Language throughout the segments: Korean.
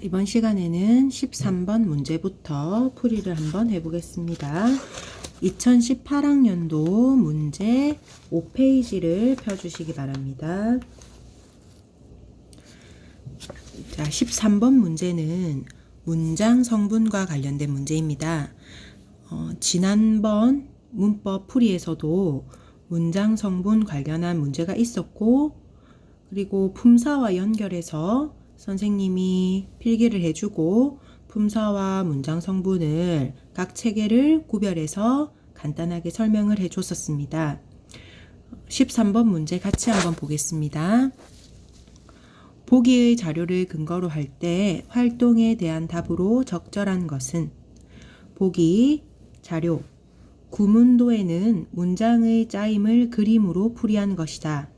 이번 시간에는 13번 문제부터 풀이를 한번 해보겠습니다. 2018학년도 문제 5페이지를 펴주시기 바랍니다. 자, 13번 문제는 문장 성분과 관련된 문제입니다. 지난번 문법 풀이에서도 문장 성분 관련한 문제가 있었고, 그리고 품사와 연결해서 선생님이 필기를 해주고 품사와 문장 성분을 각 체계를 구별해서 간단하게 설명을 해줬었습니다. 13번 문제 같이 한번 보겠습니다. 보기의 자료를 근거로 할 때 활동에 대한 답으로 적절한 것은 보기, 자료, 구문도에는 문장의 짜임을 그림으로 풀이한 것이다.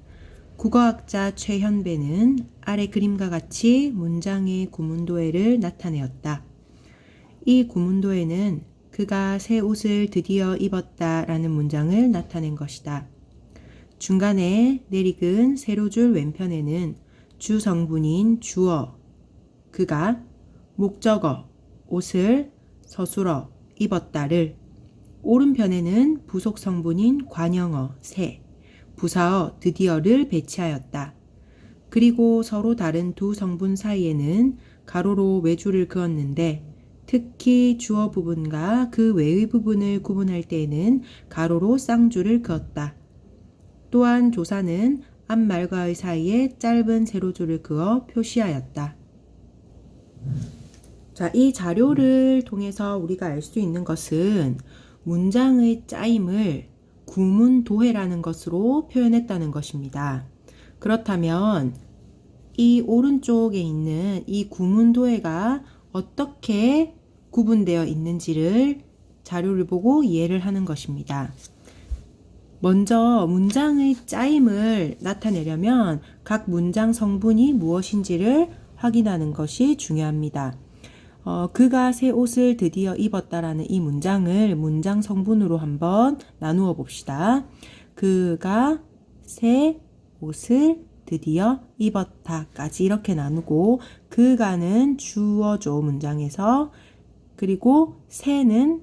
국어학자 최현배는 아래 그림과 같이 문장의 구문도해를 나타내었다. 이 구문도해는 그가 새 옷을 드디어 입었다 라는 문장을 나타낸 것이다. 중간에 내리근 세로줄 왼편에는 주 성분인 주어, 그가 목적어, 옷을 서술어, 입었다를, 오른편에는 부속 성분인 관형어, 새, 부사어 드디어를 배치하였다. 그리고 서로 다른 두 성분 사이에는 가로로 외줄을 그었는데 특히 주어 부분과 그 외의 부분을 구분할 때에는 가로로 쌍줄을 그었다. 또한 조사는 앞말과의 사이에 짧은 세로줄을 그어 표시하였다. 자, 이 자료를 통해서 우리가 알 수 있는 것은 문장의 짜임을 구문도해라는 것으로 표현했다는 것입니다. 그렇다면 이 오른쪽에 있는 이 구문도해가 어떻게 구분되어 있는지를 자료를 보고 이해를 하는 것입니다. 먼저 문장의 짜임을 나타내려면 각 문장 성분이 무엇인지를 확인하는 것이 중요합니다. 그가 새 옷을 드디어 입었다라는 이 문장을 문장 성분으로 한번 나누어 봅시다. 그가 새 옷을 드디어 입었다까지 이렇게 나누고, 그가는 주어죠, 문장에서. 그리고 새는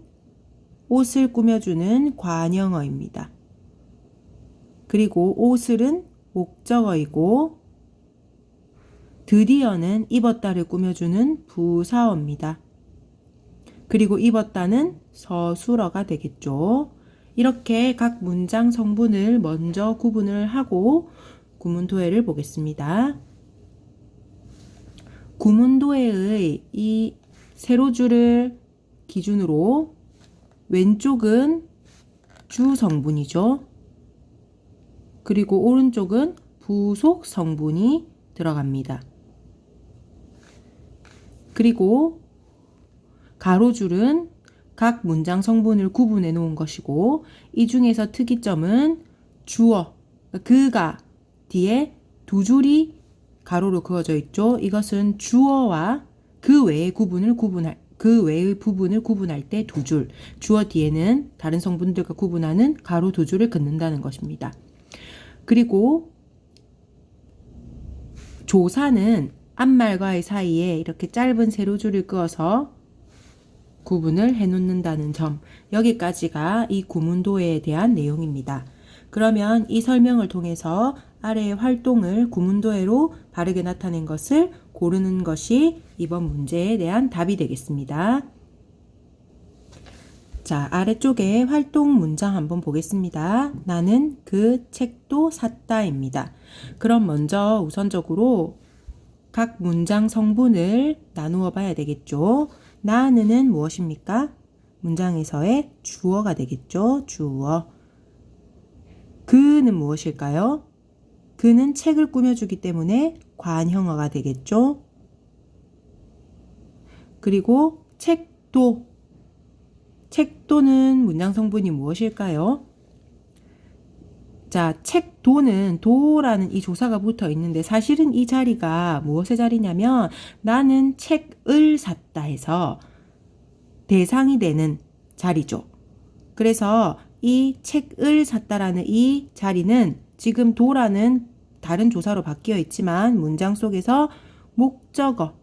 옷을 꾸며주는 관형어입니다. 그리고 옷을은 목적어이고, 드디어는 입었다를 꾸며주는 부사어입니다. 그리고 입었다는 서술어가 되겠죠. 이렇게 각 문장 성분을 먼저 구분을 하고 구문도해를 보겠습니다. 구문도해의 이 세로줄을 기준으로 왼쪽은 주 성분이죠. 그리고 오른쪽은 부속 성분이 들어갑니다. 그리고 가로줄은 각 문장 성분을 구분해 놓은 것이고, 이 중에서 특이점은 주어, 그가 뒤에 두 줄이 가로로 그어져 있죠. 이것은 주어와 그 외의 부분을 구분할 때 두 줄, 주어 뒤에는 다른 성분들과 구분하는 가로 두 줄을 긋는다는 것입니다. 그리고 조사는 앞말과의 사이에 이렇게 짧은 세로줄을 그어서 구분을 해놓는다는 점, 여기까지가 이 구문도해에 대한 내용입니다. 그러면 이 설명을 통해서 아래의 활동을 구문도해로 바르게 나타낸 것을 고르는 것이 이번 문제에 대한 답이 되겠습니다. 자, 아래쪽에 활동 문장 한번 보겠습니다. 나는 그 책도 샀다입니다. 그럼 먼저 우선적으로 각 문장 성분을 나누어 봐야 되겠죠. 나는은 무엇입니까? 문장에서의 주어가 되겠죠. 주어. 그는 무엇일까요? 그는 책을 꾸며주기 때문에 관형어가 되겠죠. 그리고 책도는 문장 성분이 무엇일까요? 자, 책도는 도라는 이 조사가 붙어 있는데 사실은 이 자리가 무엇의 자리냐면 나는 책을 샀다 해서 대상이 되는 자리죠. 그래서 이 책을 샀다라는 이 자리는 지금 도라는 다른 조사로 바뀌어 있지만 문장 속에서 목적어,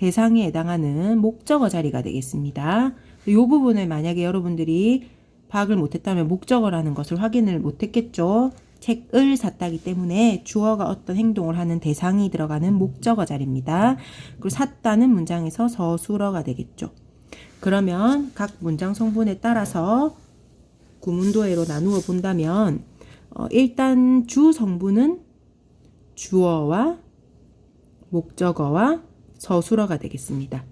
대상에 해당하는 목적어 자리가 되겠습니다. 이 부분을 만약에 여러분들이 파악을 못했다면 목적어라는 것을 확인을 못했겠죠. 책을 샀다기 때문에 주어가 어떤 행동을 하는 대상이 들어가는 목적어 자리입니다. 그리고 샀다는 문장에서 서술어가 되겠죠. 그러면 각 문장 성분에 따라서 구문도해로 나누어 본다면 일단 주 성분은 주어와 목적어와 서술어가 되겠습니다.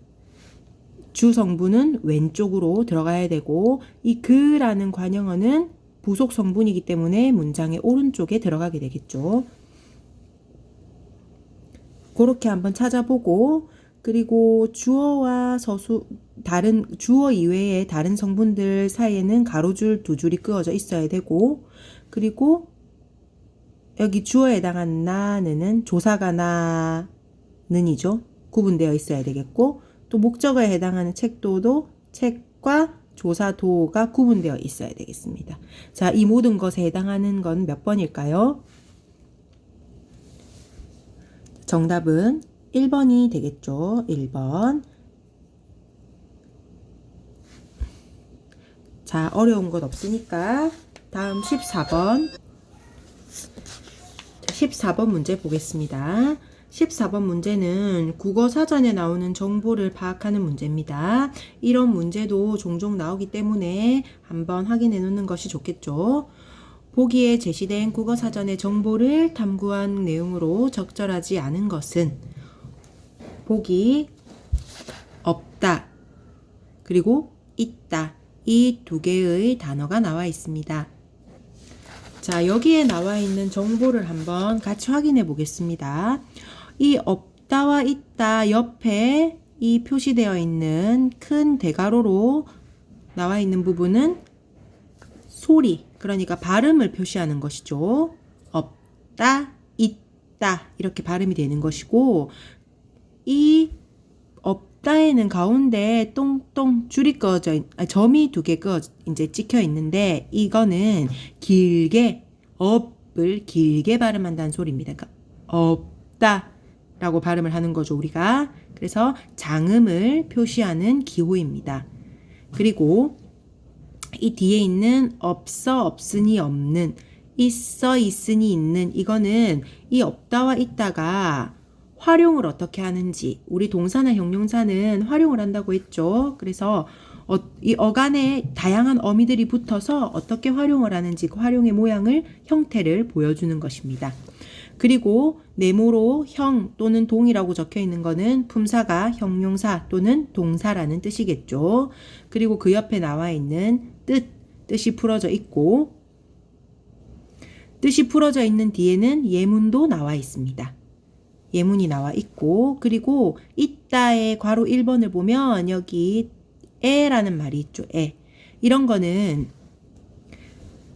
주 성분은 왼쪽으로 들어가야 되고 이 그라는 관형어는 부속 성분이기 때문에 문장의 오른쪽에 들어가게 되겠죠. 그렇게 한번 찾아보고 그리고 주어와 다른 주어 이외의 다른 성분들 사이에는 가로줄 두 줄이 그어져 있어야 되고 그리고 여기 주어에 해당하는 나는 조사가 나는이죠. 구분되어 있어야 되겠고 또 목적어에 해당하는 책도도 책과 조사도가 구분되어 있어야 되겠습니다. 자, 이 모든 것에 해당하는 건 몇 번일까요? 정답은 1번이 되겠죠. 1번. 자, 어려운 것 없으니까 다음 14번. 14번 문제 보겠습니다. 14번 문제는 국어 사전에 나오는 정보를 파악하는 문제입니다. 이런 문제도 종종 나오기 때문에 한번 확인해 놓는 것이 좋겠죠. 보기에 제시된 국어 사전의 정보를 탐구한 내용으로 적절하지 않은 것은 보기 없다 그리고 있다 이 두 개의 단어가 나와 있습니다. 자, 여기에 나와 있는 정보를 한번 같이 확인해 보겠습니다. 이 없다와 있다 옆에 이 표시되어 있는 큰 대가로로 나와 있는 부분은 소리, 그러니까 발음을 표시하는 것이죠. 없다, 있다 이렇게 발음이 되는 것이고 이 없다에는 가운데 똥똥 줄이 그어져 점이 두 개 이제 찍혀 있는데 이거는 길게 업을 길게 발음한다는 소리입니다. 그러니까 없다라고 발음을 하는 거죠, 우리가. 그래서 장음을 표시하는 기호입니다. 그리고 이 뒤에 있는 없어 없으니 없는 있어 있으니 있는 이거는 이 없다와 있다가 활용을 어떻게 하는지 우리 동사나 형용사는 활용을 한다고 했죠. 그래서 이 어간에 다양한 어미들이 붙어서 어떻게 활용을 하는지 그 활용의 모양을 형태를 보여주는 것입니다. 그리고 네모로 형 또는 동이라고 적혀 있는 거는 품사가 형용사 또는 동사라는 뜻이겠죠. 그리고 그 옆에 나와 있는 뜻이 풀어져 있고 뜻이 풀어져 있는 뒤에는 예문도 나와 있습니다. 예문이 나와 있고 그리고 있다의 괄호 1번을 보면 여기 에라는 말이 있죠. 에. 이런 거는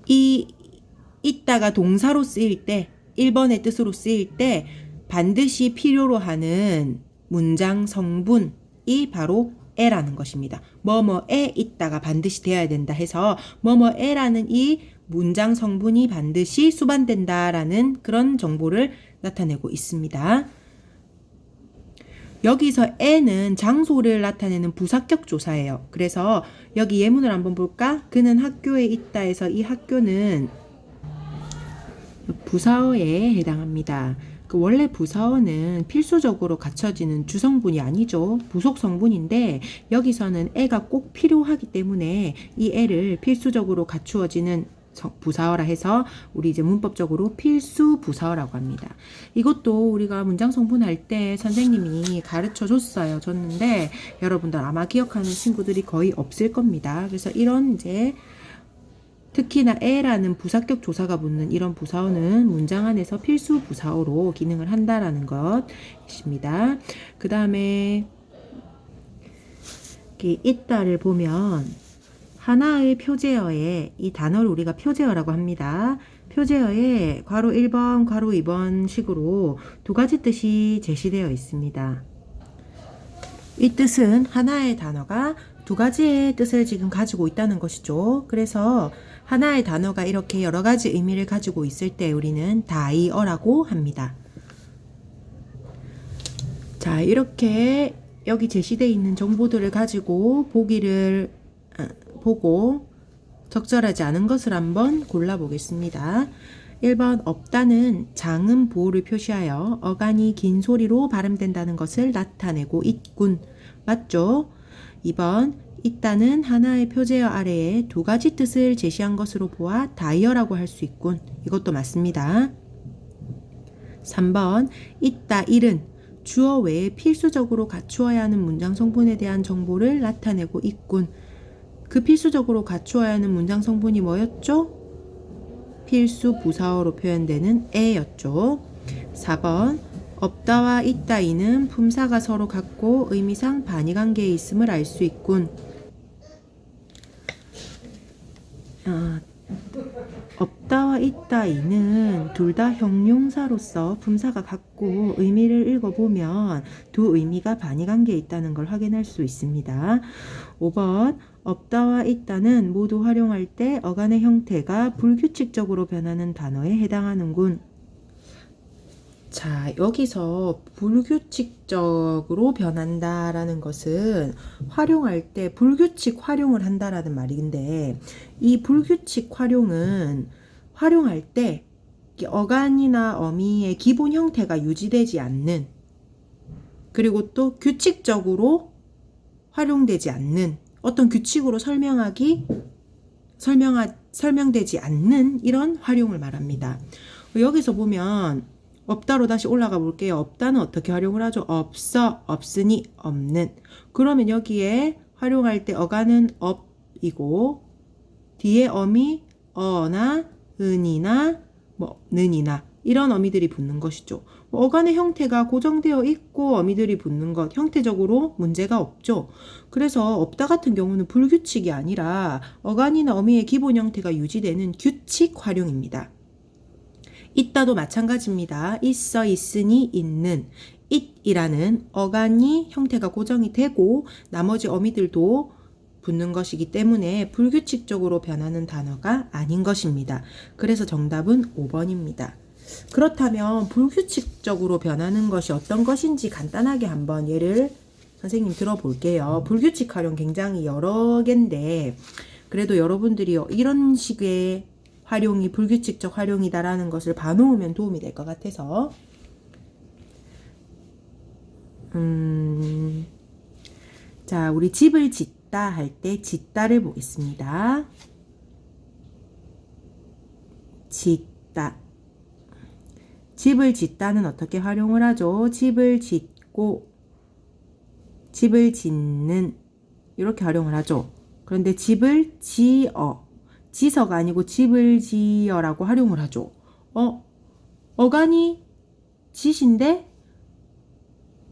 이 있다가 동사로 쓰일 때 1번의 뜻으로 쓰일 때 반드시 필요로 하는 문장 성분이 바로 에라는 것입니다. 뭐뭐에 있다가 반드시 되어야 된다 해서 뭐뭐에라는 이 문장 성분이 반드시 수반된다라는 그런 정보를 나타내고 있습니다. 여기서 에는 장소를 나타내는 부사격 조사예요. 그래서 여기 예문을 한번 볼까? 그는 학교에 있다 해서 이 학교는 부사어에 해당합니다. 원래 부사어는 필수적으로 갖춰지는 주성분이 아니죠. 부속 성분인데 여기서는 에가 꼭 필요하기 때문에 이 에를 필수적으로 갖추어지는 부사어라 해서 우리 이제 문법적으로 필수 부사어라고 합니다. 이것도 우리가 문장 성분할 때 선생님이 가르쳐 줬는데 여러분들 아마 기억하는 친구들이 거의 없을 겁니다. 그래서 이런 이제 특히나 에라는 부사격 조사가 붙는 이런 부사어는 문장 안에서 필수 부사어로 기능을 한다라는 것입니다. 그 다음에 있다를 보면 하나의 표제어에 이 단어를 우리가 표제어라고 합니다. 표제어에 괄호 1번, 괄호 2번 식으로 두 가지 뜻이 제시되어 있습니다. 이 뜻은 하나의 단어가 두 가지의 뜻을 지금 가지고 있다는 것이죠. 그래서 하나의 단어가 이렇게 여러 가지 의미를 가지고 있을 때 우리는 다이어라고 합니다. 자, 이렇게 여기 제시되어 있는 정보들을 가지고 보고 적절하지 않은 것을 한번 골라보겠습니다. 1번 없다는 장음 보호를 표시하여 어간이 긴 소리로 발음된다는 것을 나타내고 있군. 맞죠? 2번 있다는 하나의 표제어 아래에 두 가지 뜻을 제시한 것으로 보아 다이어라고 할 수 있군. 이것도 맞습니다. 3번 있다 일은 주어 외에 필수적으로 갖추어야 하는 문장 성분에 대한 정보를 나타내고 있군. 그 필수적으로 갖추어야 하는 문장 성분이 뭐였죠? 필수 부사어로 표현되는 에였죠. 4번 없다와 있다이는 품사가 서로 같고 의미상 반의관계에 있음을 알 수 있군. 없다와 있다이는 둘 다 형용사로서 품사가 같고 의미를 읽어보면 두 의미가 반의관계에 있다는 걸 확인할 수 있습니다. 5번 없다와 있다는 모두 활용할 때 어간의 형태가 불규칙적으로 변하는 단어에 해당하는군. 자, 여기서 불규칙적으로 변한다라는 것은 활용할 때 불규칙 활용을 한다라는 말인데, 이 불규칙 활용은 활용할 때 어간이나 어미의 기본 형태가 유지되지 않는, 그리고 또 규칙적으로 활용되지 않는, 어떤 규칙으로 설명되지 않는 이런 활용을 말합니다. 여기서 보면 없다로 다시 올라가 볼게요. 없다는 어떻게 활용을 하죠? 없어, 없으니, 없는. 그러면 여기에 활용할 때 어간은 업이고 뒤에 어미 어나 은이나 는이나 이런 어미들이 붙는 것이죠. 어간의 형태가 고정되어 있고 어미들이 붙는 것, 형태적으로 문제가 없죠. 그래서 없다 같은 경우는 불규칙이 아니라 어간이나 어미의 기본 형태가 유지되는 규칙 활용입니다. 있다도 마찬가지입니다. 있어, 있으니, 있는. it이라는 어간이 형태가 고정이 되고 나머지 어미들도 붙는 것이기 때문에 불규칙적으로 변하는 단어가 아닌 것입니다. 그래서 정답은 5번입니다. 그렇다면 불규칙적으로 변하는 것이 어떤 것인지 간단하게 한번 예를 선생님 들어볼게요. 불규칙 활용 굉장히 여러 개인데 그래도 여러분들이 이런 식의 활용이 불규칙적 활용이다라는 것을 봐놓으면 도움이 될 것 같아서 자, 우리 집을 짓다 할 때 짓다를 보겠습니다. 짓다. 집을 짓다는 어떻게 활용을 하죠? 집을 짓고 집을 짓는 이렇게 활용을 하죠. 그런데 집을 지서가 아니고 집을 지어라고 활용을 하죠. 어간이 짓인데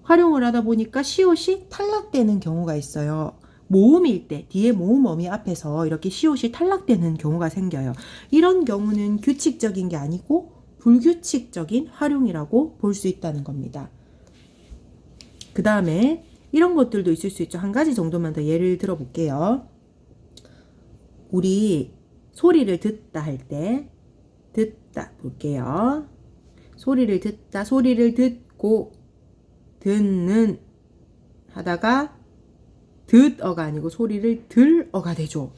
활용을 하다 보니까 시옷이 탈락되는 경우가 있어요. 모음일 때 뒤에 모음 어미 앞에서 이렇게 시옷이 탈락되는 경우가 생겨요. 이런 경우는 규칙적인 게 아니고 불규칙적인 활용이라고 볼 수 있다는 겁니다. 그 다음에 이런 것들도 있을 수 있죠. 한 가지 정도만 더 예를 들어볼게요. 우리 소리를 듣다 할 때 듣다 볼게요. 소리를 듣다, 소리를 듣고 듣는 하다가 듣어가 아니고 소리를 들어가 되죠.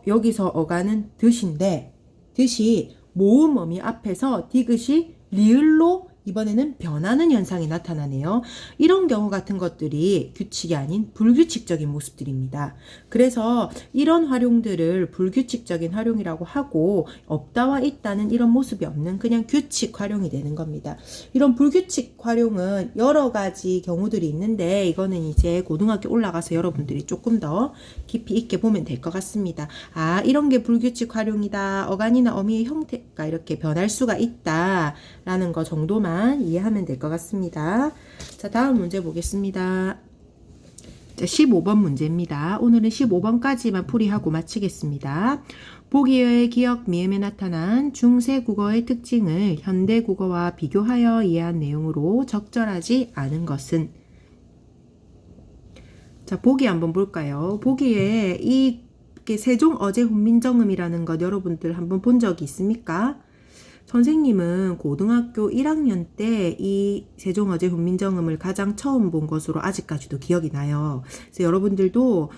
여기서 어가는 듣인데 듣이 모음어미 앞에서 디귿이 리을로 이번에는 변하는 현상이 나타나네요. 이런 경우 같은 것들이 규칙이 아닌 불규칙적인 모습들입니다. 그래서 이런 활용들을 불규칙적인 활용이라고 하고 없다와 있다는 이런 모습이 없는 그냥 규칙 활용이 되는 겁니다. 이런 불규칙 활용은 여러 가지 경우들이 있는데 이거는 이제 고등학교 올라가서 여러분들이 조금 더 깊이 있게 보면 될 것 같습니다. 이런 게 불규칙 활용이다. 어간이나 어미의 형태가 이렇게 변할 수가 있다. 라는 거 정도만 이해하면 될 것 같습니다. 자, 다음 문제 보겠습니다. 자, 15번 문제입니다. 오늘은 15번까지만 풀이하고 마치겠습니다. 보기의 기역 미음에 나타난 중세 국어의 특징을 현대 국어와 비교하여 이해한 내용으로 적절하지 않은 것은? 자, 보기 한번 볼까요? 보기에 이 세종 어제 훈민정음이라는 것 여러분들 한번 본 적이 있습니까? 선생님은 고등학교 1학년 때 이 세종어제 훈민정음을 가장 처음 본 것으로 아직까지도 기억이 나요. 그래서 여러분들도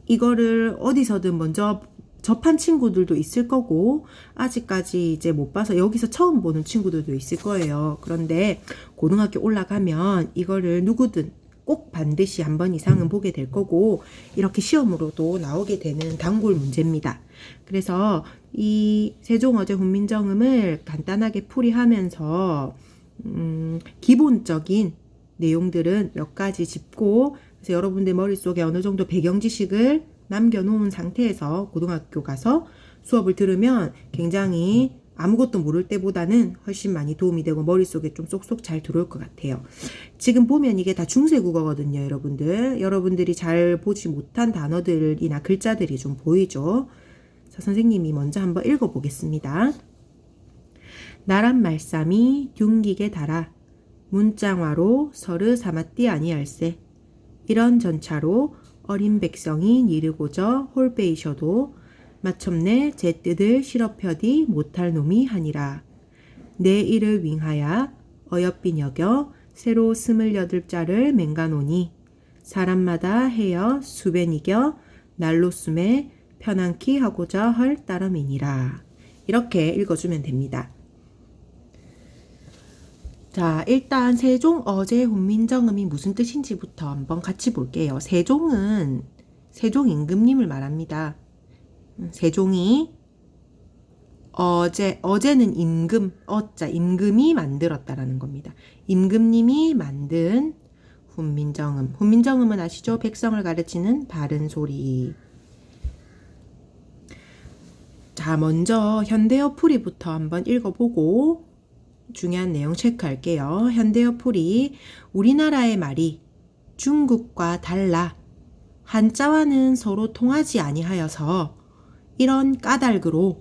이거를 어디서든 먼저 접한 친구들도 있을 거고 아직까지 이제 못 봐서 여기서 처음 보는 친구들도 있을 거예요. 그런데 고등학교 올라가면 이거를 누구든 꼭 반드시 한 번 이상은 보게 될 거고 이렇게 시험으로도 나오게 되는 단골 문제입니다. 그래서 이 세종어제 훈민정음을 간단하게 풀이하면서 기본적인 내용들은 몇 가지 짚고 그래서 여러분들 머릿속에 어느 정도 배경 지식을 남겨놓은 상태에서 고등학교 가서 수업을 들으면 굉장히 아무것도 모를 때보다는 훨씬 많이 도움이 되고 머릿속에 좀 쏙쏙 잘 들어올 것 같아요. 지금 보면 이게 다 중세국어거든요, 여러분들. 여러분들이 잘 보지 못한 단어들이나 글자들이 좀 보이죠? 자, 선생님이 먼저 한번 읽어보겠습니다. 나란 말쌈이 둥기게 달아 문장화로 서르 삼았디 아니할세. 이런 전차로 어린 백성이 니르고저 홀빼이셔도 마첨내 제 뜻을 실업혀디 못할 놈이 하니라. 내 일을 윙하야 어여삐 여겨 새로 28자를 맹가노니 사람마다 해여 수벤 이겨 날로 숨에 편안히 하고자 할 따름이니라. 이렇게 읽어주면 됩니다. 자, 일단 세종어제 훈민정음이 무슨 뜻인지부터 한번 같이 볼게요. 세종은 세종 임금님을 말합니다. 세종이 어제는 임금, 어자, 임금이 만들었다라는 겁니다. 임금님이 만든 훈민정음. 훈민정음은 아시죠? 백성을 가르치는 바른 소리. 자, 먼저 현대어 풀이부터 한번 읽어보고 중요한 내용 체크할게요. 현대어 풀이. 우리나라의 말이 중국과 달라 한자와는 서로 통하지 아니하여서 이런 까닭으로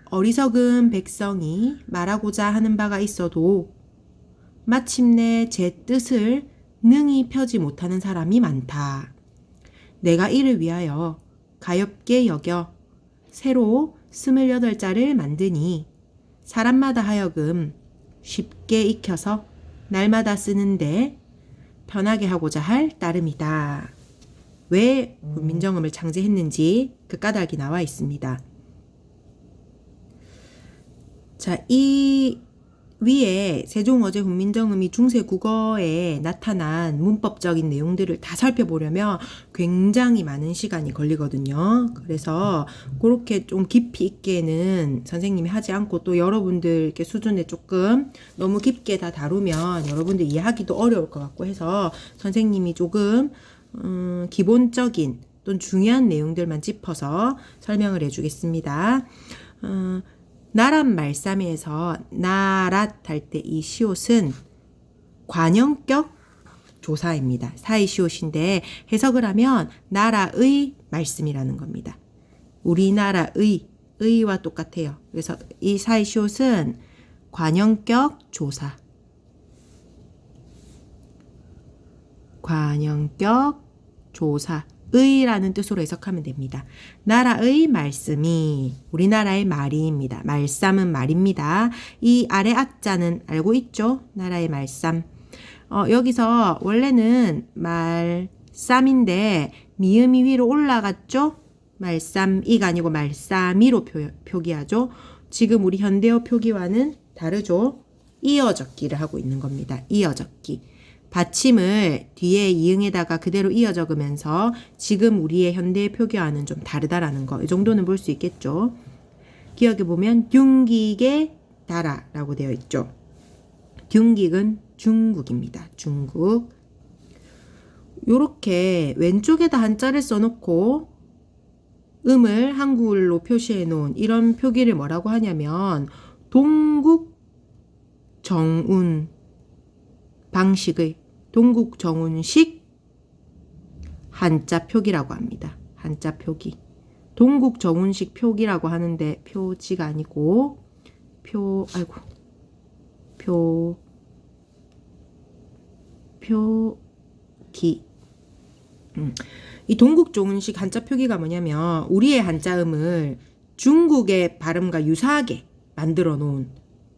어리석은 백성이 말하고자 하는 바가 있어도 마침내 제 뜻을 능히 펴지 못하는 사람이 많다. 내가 이를 위하여 가엾게 여겨 새로 28자를 만드니 사람마다 하여금 쉽게 익혀서 날마다 쓰는데 편하게 하고자 할 따름이다. 왜 훈민정음을 창제했는지 그 까닭이 나와 있습니다. 자, 이 위에 세종어제 훈민정음이 중세국어에 나타난 문법적인 내용들을 다 살펴보려면 굉장히 많은 시간이 걸리거든요. 그래서 그렇게 좀 깊이 있게는 선생님이 하지 않고 또 여러분들 수준에 조금 너무 깊게 다 다루면 여러분들 이해하기도 어려울 것 같고 해서 선생님이 조금 기본적인 또는 중요한 내용들만 짚어서 설명을 해주겠습니다. 나란 말싸미에서 나랏 할 때 이 시옷은 관형격 조사입니다. 사이 시옷인데 해석을 하면 나라의 말씀이라는 겁니다. 우리나라의 의와 똑같아요. 그래서 이 사이 시옷은 관형격 조사. 관형격 조사. 의라는 뜻으로 해석하면 됩니다. 나라의 말씀이 우리나라의 말입니다. 말쌈은 말입니다. 이 아래 악자는 알고 있죠? 나라의 말쌈. 여기서 원래는 말쌈인데 미음이 위로 올라갔죠? 말쌈이가 아니고 말쌈이로 표기하죠. 지금 우리 현대어 표기와는 다르죠? 이어적기를 하고 있는 겁니다. 이어적기. 받침을 뒤에 이응에다가 그대로 이어 적으면서 지금 우리의 현대의 표기와는 좀 다르다라는 거. 이 정도는 볼 수 있겠죠. 기억해 보면 둥기게 달아라고 되어 있죠. 둥기은 중국입니다. 중국. 요렇게 왼쪽에다 한자를 써놓고 음을 한글로 표시해 놓은 이런 표기를 뭐라고 하냐면 동국 정운 방식의 동국 정운식 한자 표기라고 합니다. 한자 표기. 동국 정운식 표기라고 하는데 표지가 아니고 표기. 이 동국 정운식 한자 표기가 뭐냐면 우리의 한자음을 중국의 발음과 유사하게 만들어 놓은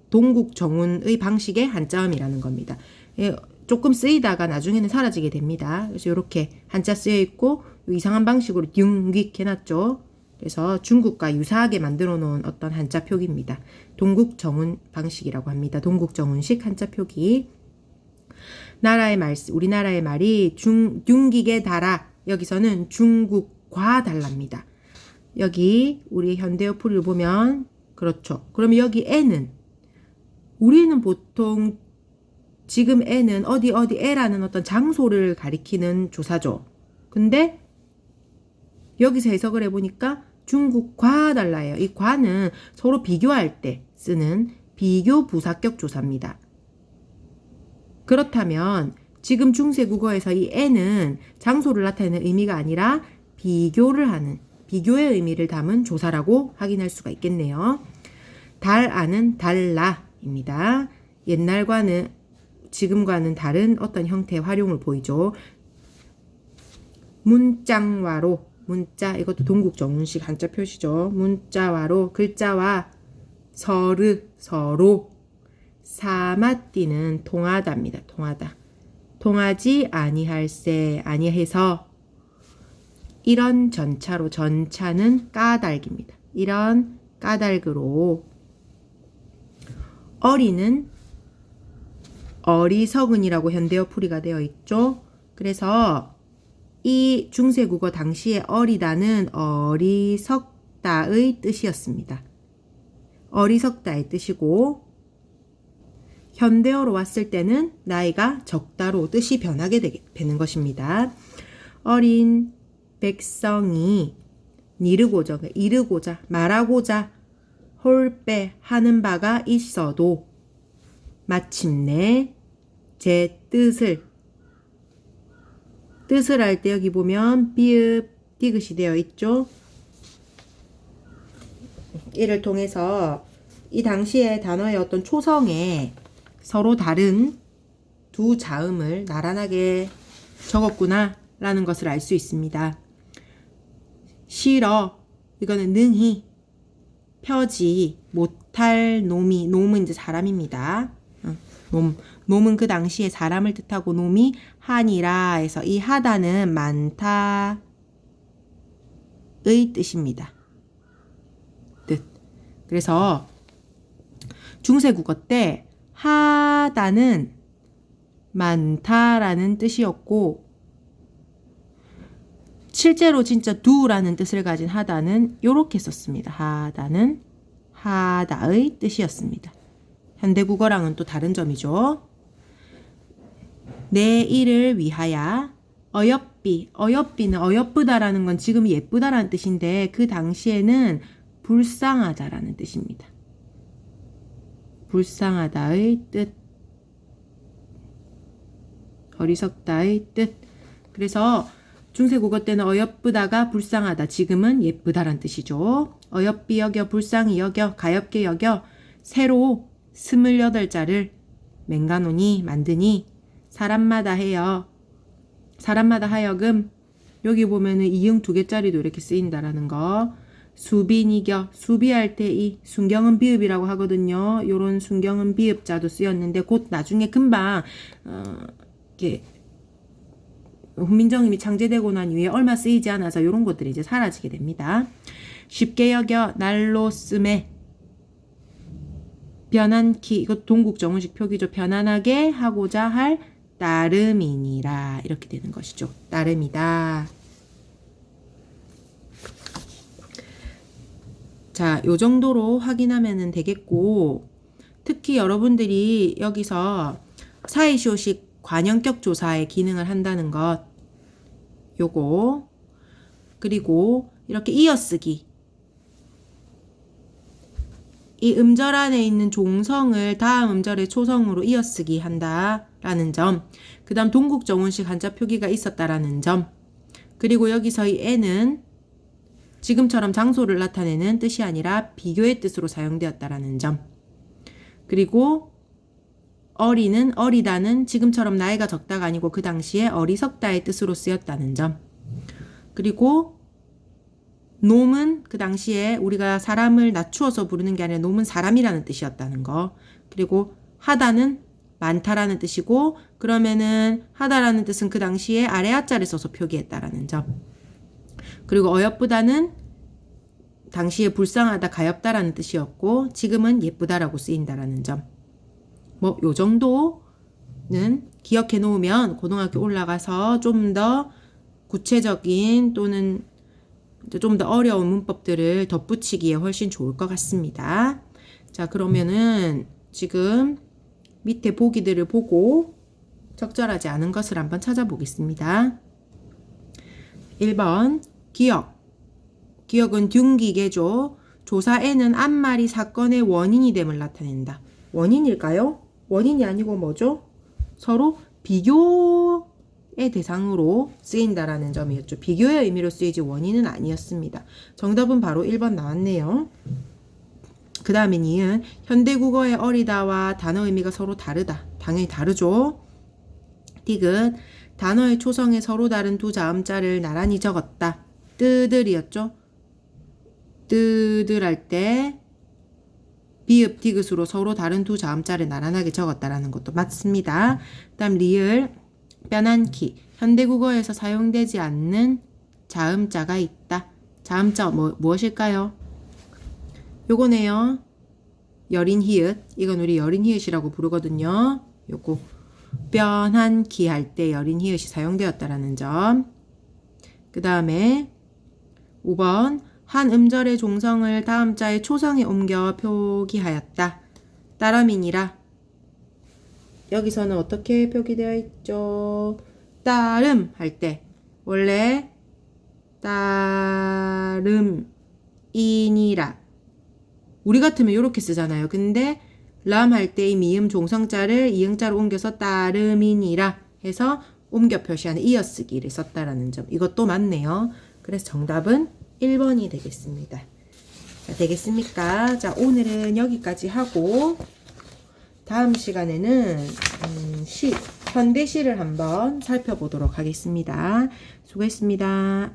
동국 정운의 방식의 한자음이라는 겁니다. 예, 조금 쓰이다가 나중에는 사라지게 됩니다. 그래서 이렇게 한자 쓰여 있고 이상한 방식으로 융익 해놨죠. 그래서 중국과 유사하게 만들어 놓은 어떤 한자 표기입니다. 동국 정운 방식이라고 합니다. 동국 정운식 한자 표기. 우리나라의 말이 융익에 달아. 여기서는 중국과 달랍니다. 여기 우리 현대어 풀이를 보면 그렇죠. 그러면 여기 애는 우리는 보통 지금 애는 어디에라는 어떤 장소를 가리키는 조사죠. 근데 여기서 해석을 해보니까 중국과 달라요. 이 과는 서로 비교할 때 쓰는 비교 부사격 조사입니다. 그렇다면 지금 중세 국어에서 이 애는 장소를 나타내는 의미가 아니라 비교를 하는 비교의 의미를 담은 조사라고 확인할 수가 있겠네요. 달아는 달라입니다. 옛날과는 지금과는 다른 어떤 형태의 활용을 보이죠. 문장와로 문자 이것도 동국 정운식 한자 표시죠. 문자와로 글자와 서로 사마띠는 통하다입니다. 통하다. 통하지 아니할세 아니해서 이런 전차로 전차는 까닭입니다. 이런 까닭으로 어리는 어리석은이라고 현대어 풀이가 되어 있죠. 그래서 이 중세국어 당시에 어리다는 어리석다의 뜻이었습니다. 어리석다의 뜻이고 현대어로 왔을 때는 나이가 적다로 뜻이 변하게 되는 것입니다. 어린 백성이 이르고자 말하고자 홀빼 하는 바가 있어도 마침내 제 뜻을 할 때 여기 보면 비읍 디귿이 되어 있죠. 이를 통해서 이 당시의 단어의 어떤 초성에 서로 다른 두 자음을 나란하게 적었구나 라는 것을 알 수 있습니다. 싫어 이거는 능히 펴지 못할 놈은 이제 사람입니다. 놈은 그 당시에 사람을 뜻하고 놈이 하니라 해서 이 하다는 많다의 뜻입니다. 뜻. 그래서 중세국어 때 하다는 많다라는 뜻이었고 실제로 진짜 두라는 뜻을 가진 하다는 이렇게 썼습니다. 하다는 하다의 뜻이었습니다. 현대국어랑은 또 다른 점이죠. 내 일을 위하여 어여삐는 어여쁘다라는 건 지금 예쁘다라는 뜻인데 그 당시에는 불쌍하다라는 뜻입니다. 불쌍하다의 뜻, 어리석다의 뜻. 그래서 중세국어 때는 어여쁘다가 불쌍하다, 지금은 예쁘다란 뜻이죠. 어여삐 여겨, 불쌍히 여겨, 가엾게 여겨, 새로 28자를 맹가노니 만드니 사람마다 하여금 여기 보면은 이응 2개짜리도 이렇게 쓰인다라는 거. 수빈이겨, 수비할 때 이 순경은 비읍이라고 하거든요. 요런 순경은 비읍자도 쓰였는데 곧 나중에 금방 이렇게 훈민정음이 창제되고 난 이후에 얼마 쓰이지 않아서 이런 것들이 이제 사라지게 됩니다. 쉽게 여겨 날로 쓰매 변한키 이것 동국 정운식 표기죠. 편안하게 하고자 할 따름이니라 이렇게 되는 것이죠. 따름이다. 자, 요 정도로 확인하면 되겠고 특히 여러분들이 여기서 사이시오식 관형격 조사의 기능을 한다는 것 요거 그리고 이렇게 이어쓰기 이 음절 안에 있는 종성을 다음 음절의 초성으로 이어쓰기 한다라는 점, 그 다음 동국 정운식 한자 표기가 있었다라는 점, 그리고 여기서 이 애는 지금처럼 장소를 나타내는 뜻이 아니라 비교의 뜻으로 사용되었다라는 점, 그리고 어리는 어리다는 지금처럼 나이가 적다가 아니고 그 당시에 어리석다의 뜻으로 쓰였다는 점, 그리고 놈은 그 당시에 우리가 사람을 낮추어서 부르는 게 아니라 놈은 사람이라는 뜻이었다는 거. 그리고 하다는 많다라는 뜻이고, 그러면은 하다라는 뜻은 그 당시에 아래 하자를 써서 표기했다라는 점. 그리고 어여쁘다는 당시에 불쌍하다, 가엾다라는 뜻이었고, 지금은 예쁘다라고 쓰인다라는 점. 뭐 요 정도는 기억해 놓으면 고등학교 올라가서 좀 더 구체적인 또는 좀 더 어려운 문법들을 덧붙이기에 훨씬 좋을 것 같습니다. 자, 그러면은 지금 밑에 보기들을 보고 적절하지 않은 것을 한번 찾아보겠습니다. 1번 기억. 기억은 둔기계죠. 조사에는 앞말이 사건의 원인이 됨을 나타낸다. 원인일까요? 원인이 아니고 뭐죠? 서로 비교의 대상으로 쓰인다라는 점이었죠. 비교의 의미로 쓰이지 원인은 아니었습니다. 정답은 바로 1번 나왔네요. 그 다음에 니은 현대국어의 어리다와 단어 의미가 서로 다르다. 당연히 다르죠. 디귿 단어의 초성에 서로 다른 두 자음자를 나란히 적었다. 뜨들이었죠. 뜨들 할 때 비읍 디귿으로 서로 다른 두 자음자를 나란하게 적었다라는 것도 맞습니다. 그 다음 리을 뼈난키 현대국어에서 사용되지 않는 자음자가 있다. 자음자 무엇일까요? 요거네요. 여린 히읗. 이건 우리 여린 히읗이라고 부르거든요. 요거 뼈난키 할 때 여린 히읗이 사용되었다라는 점. 그 다음에 5번 한 음절의 종성을 다음 자의 초성에 옮겨 표기하였다. 따름이니라. 여기서는 어떻게 표기되어 있죠? 따름 할 때 원래 따름이니라. 우리 같으면 이렇게 쓰잖아요. 근데 람 할 때 이 미음 종성자를 이응자로 옮겨서 따름이니라 해서 옮겨 표시하는 이어쓰기를 썼다라는 점. 이것도 맞네요. 그래서 정답은 1번이 되겠습니다. 자, 되겠습니까? 자, 오늘은 여기까지 하고 다음 시간에는 현대시를 한번 살펴보도록 하겠습니다. 수고했습니다.